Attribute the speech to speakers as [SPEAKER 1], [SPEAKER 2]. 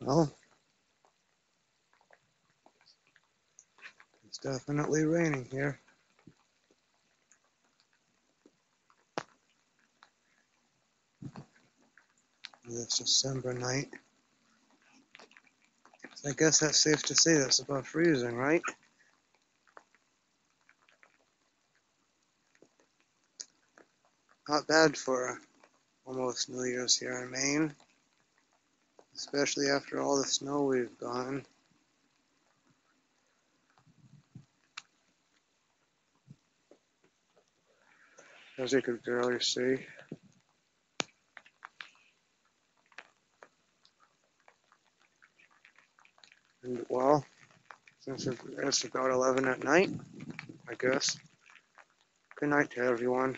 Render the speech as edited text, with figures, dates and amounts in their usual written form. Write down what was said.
[SPEAKER 1] Well, it's definitely raining here. This December night. I guess that's safe to say that's about freezing, right? Not bad for almost New Year's here in Maine, especially after all the snow we've gotten. As you can barely see. And well, since it's about 11 at night, I guess. Good night to everyone.